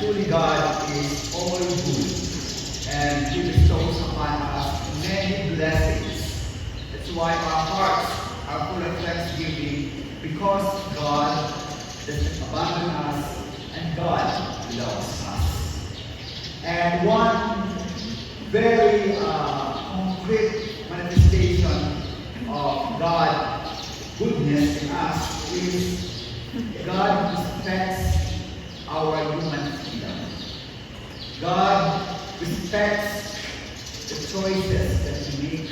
truly God is all good, and He bestows upon us many blessings. That's why our hearts are full of thanksgiving, because God doesn't abandon us, and God loves us. And one very concrete manifestation of God's goodness in us is God respects our human freedom. God respects the choices that we make.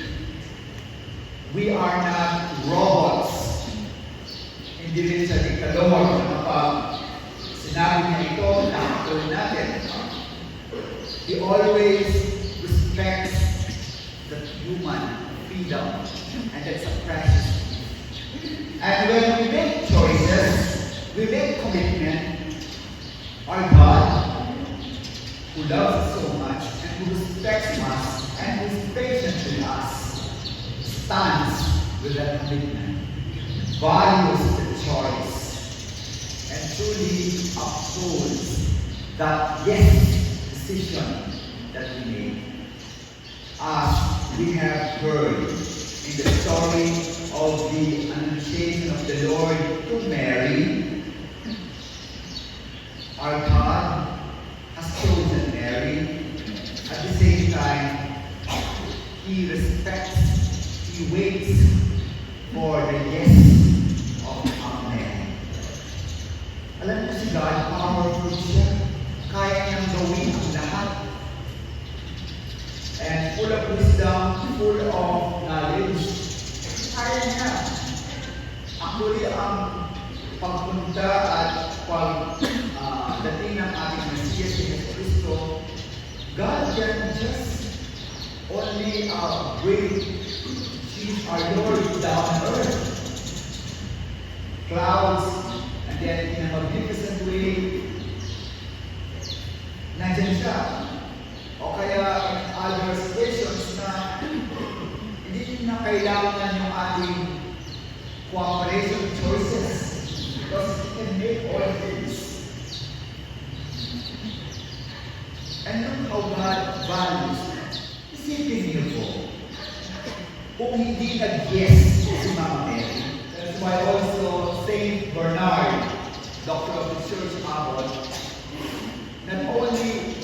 We are not robots. Hindi rin siya dikador na kapag sinabi niya ito, nakatulad natin. He always respects the human freedom, and that's a precious gift. And when we make choices, we make commitment, our God, who loves us so much, and who respects us, and who is patient with us, stands with that commitment, values the choice, and truly upholds that yes decision that we made. As we have heard in the story of the Annunciation of the Lord to Mary, our God has chosen Mary. At the same time, He respects, He waits for the yes of our Mary. Alam mo si God, powerful siya. Kaya niyang gawin ang lahat. And full of wisdom, full of knowledge. Kaya niya. Actually, ang pagpunta at pagdating ng ating Mesiyas si Jesus Cristo, God can just only bring Jesus our Lord down on earth. Clouds, and then in a magnificent way, nandiyan siya. O kaya in other situations na hindi na kailangan yung ating cooperation choices, because He can make all things. And look how God values. Isipin niyo po, kung hindi nag-yes si Mama Mary. That's why also Saint Bernard, Doctor of the Church of Abot, not only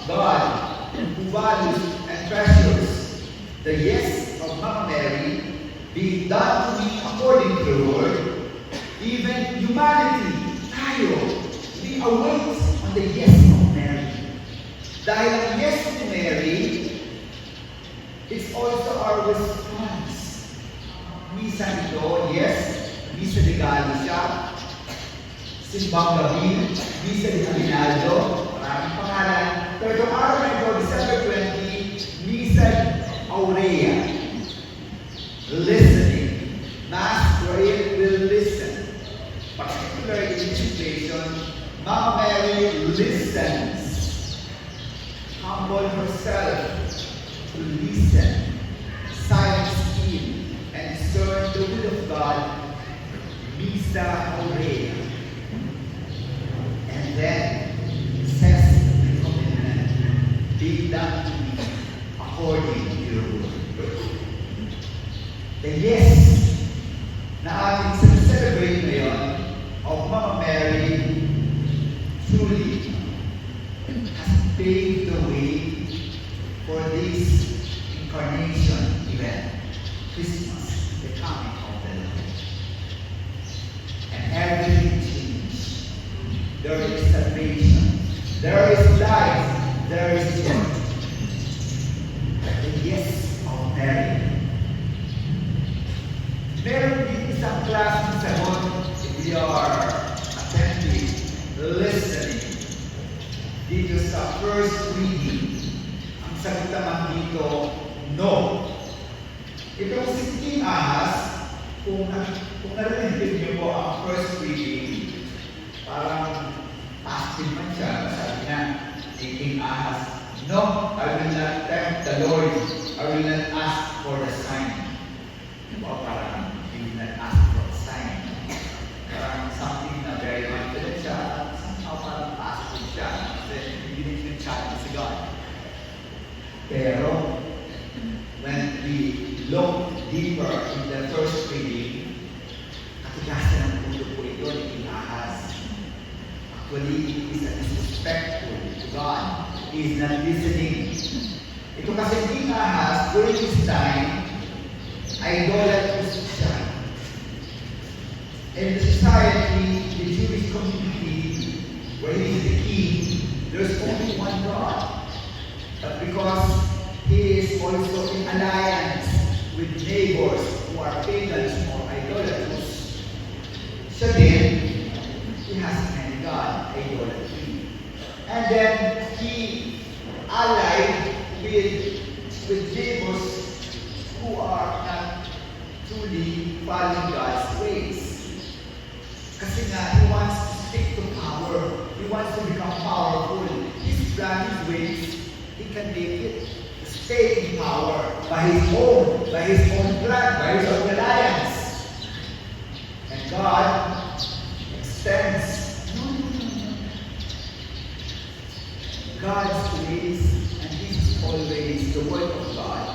God, who values and treasures the yes of Mama Mary, be done to me according to the word, even humanity, tayo, we await on the yes of Mary. Dahil ang yes of Mary, it's also our response. Misa ito, yes, Misa de Galicia, Simbang Gabi, Misa de Aguinaldo, maraming pangalan. Pero itong araw na ito, December 20, Misa Aurea. Listening. Mass where will listen. Particularly in this situation, Mama Mary listens. Humble herself to listen. Silence in and discern the will of God. Misa Aurea. And then, says the commitment, be done to me according to your word. The yes na ating celebrate ngayon of Mama Mary truly has paved the way for this incarnation event, Christmas, the coming of the Lord. And everything changed. There is salvation, there is life, there is joy. The yes of Mary. Meron din isang klaseng sagot if we are attentive, listening. Dito sa first reading, ang sagot naman dito, no. Itong si King Ahaz, kung narinig niyo po ang first reading, parang passive man siya. Sabi niya, si King Ahaz, no, I will not tempt the Lord. I will not ask for the sign. Diba? Parang he will not ask for a sign. Parang something na very confident siya, somehow parang passive Pero, when we look deeper in the first reading, katigasan ng puso po ito ni King Ahaz. Actually, he is disrespectful to God. He is not listening. Ito kasi King Ahaz, during his time, idolatrous siya. In the society, the Jewish community, where he is the king, there's only one God. But because he is also in alliance with neighbors who are pagans or idolaters, so then, he has many God, idolatry. And then, he allied with neighbors who are not truly following God's ways. Kasi nga, he wants to stick to power. He wants to become powerful. His plan, his ways, he can make it. Stay in power by his own plan, by his own alliance. And God extends God's ways, and this is always the word of God.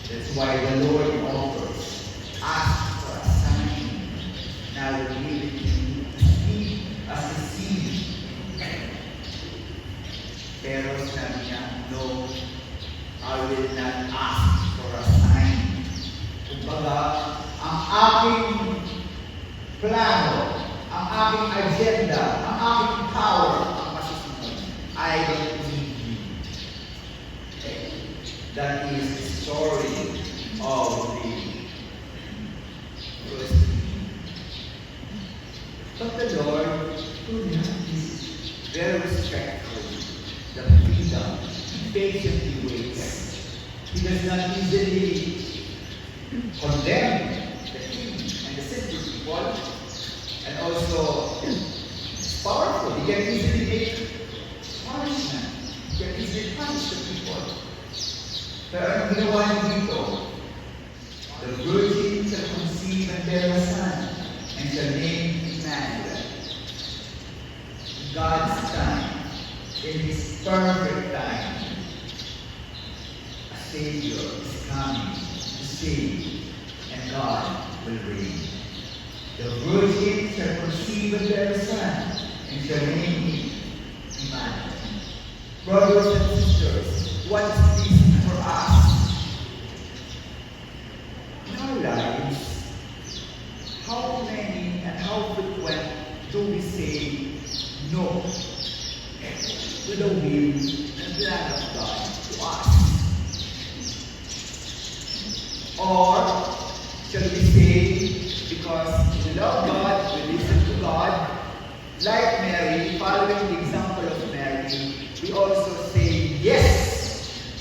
That's why the Lord offers, ask for a sign. Now we give it to you as a seed. Pero sabi niya, no, I will not ask for a sign. Kumbaga, ang aking plano, ang aking agenda, ang aking power, ang masusunod, I don't need you. Okay. That is the story of the first king. But the Lord, who is very respectful, the freedom, patiently waits. He does not easily condemn the king and the sinful people, and also is powerful. He can easily make punishment. He can easily punish the people. Pero ang ginawa niya dito, the virgin shall conceive and bear a son, and shall name Emmanuel. God's time, in His perfect time, a Savior is coming to save, and God will reign. The virgin shall conceive and bear a son, and shall name him Emmanuel. Brothers and sisters, what is this for us? In our lives, how many and how frequent do we say no to the will and plan of God to us? Or shall we say, because we love God, we listen to God, like Mary, following the example of Mary, we also say yes,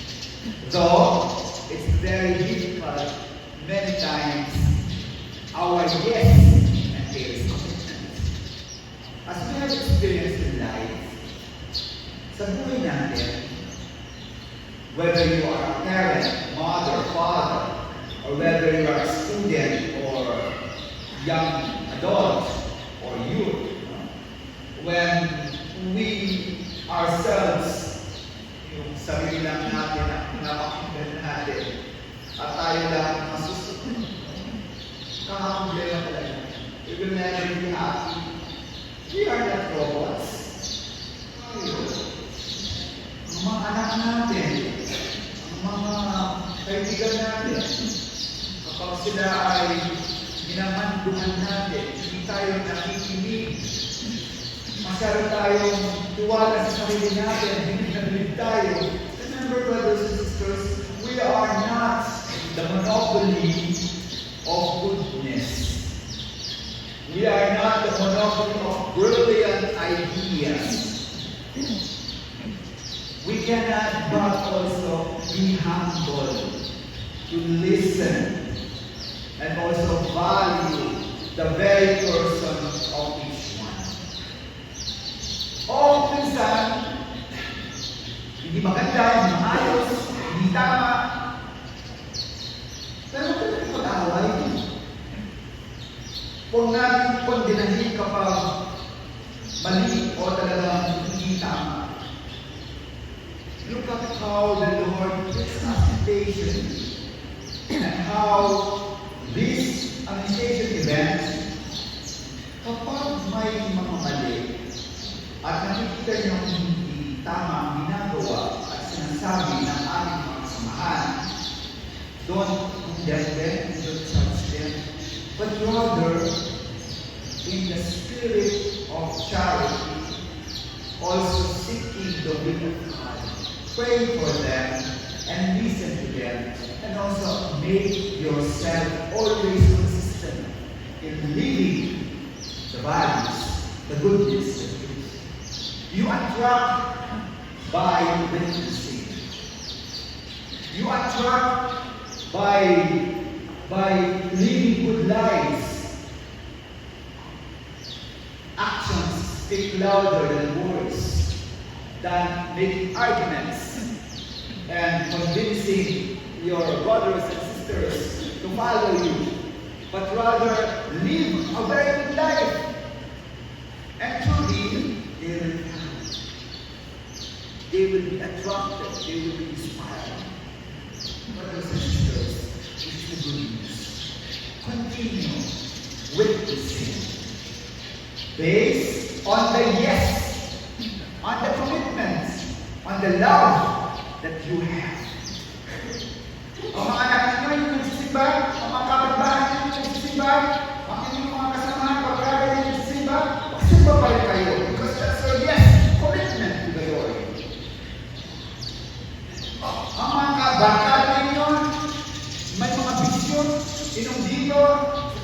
though it's very difficult many times. Our yes entails commitment. As we have experienced in life, sa buhay natin, whether you are a parent, mother, father, or whether you are a student or young adult or youth, when we ourselves, yung sarili lang natin na pinapakinggan natin, at tayo lang masusunod, kakakumbaya talaga. We will never be happy. We are not robots. Ayun. Ang mga anak natin, ang mga kaibigan natin, kapag sila ay minamanduhan natin, hindi tayo nakikinig, masyado tayong tuwala sa sarili natin, hindi nabilib tayo. Remember, brothers and sisters, we are not the monopoly of goodness. We are not the monopoly of brilliant ideas. We cannot but also be humble to listen and also value the very person of each one. O minsan, hindi maganda, hindi maayos, hindi tama, pero kung mag-away, huwag natin kondinahin kapag mali o talagang hindi tama. Look at how the Lord puts us in patience and how this initiation event, kapag may mga mali at nakikita niyo kung hindi tama ang ginagawa at sinasabi ng ating mga kasamahan, don't condemn them, don't judge them, but rather, in the spirit of charity, also seeking the will of God, pray for them and listen to them, and also make yourself always consistent in living the values, the goodness, the truth. You attract by witnessing. You attract by living good lives. Actions speak louder than words, than making arguments and convincing your brothers and sisters to follow you, but rather live a very good life. And truly, they will be attracted, they will be inspired. Brothers and sisters, this is the good news. Continue witnessing based on the yes, on the commitment, on the love that you have. Ang mga anak ninyo yung nagsisimba, ang mga kapitbahay ninyo yung nagsisimba, ang inyong mga kasamahan, pagkakala ninyo yung nagsisimba, magsimba pa rin kayo. Because that's your yes, commitment to the Lord. Ang mga kabakala ninyo, may mga bisyon, inom dito,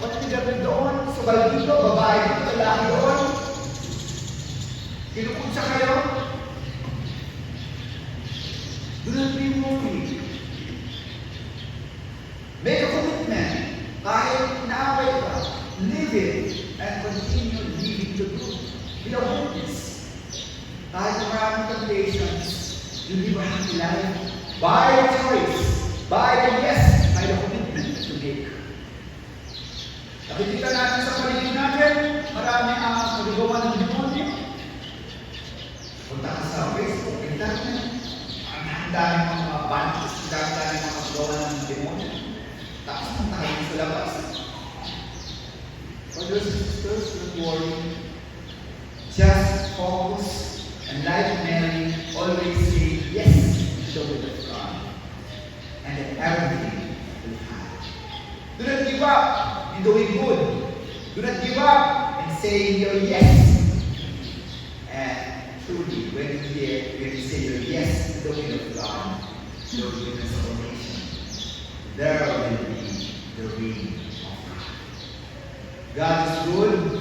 pagkakala doon, subal dito, babae dito, lalaki doon. Kinukutsa kayo. Do not be worried. Make a commitment. Kahit naaway ka, live it and continue living the truth. Be a witness. Kahit maraming temptations, you live a happy life by choice, by the yes, by the commitment that you make. Nakikita natin sa paligid natin, marami ang nagagawa ng demonyo. Punta ka sa Facebook, internet, ang dami mga bandos, ang dami mga magawa ng demonyo. Tapos punta kayo sa labas. Brothers and sisters, don't worry. Just focus and like Mary, always say yes to the will of God. And then everything will happen. Do not give up in doing good. Do not give up in saying your yes. And truly, when you say your yes to the will of God, the will of salvation, there will be the will of God. God is good.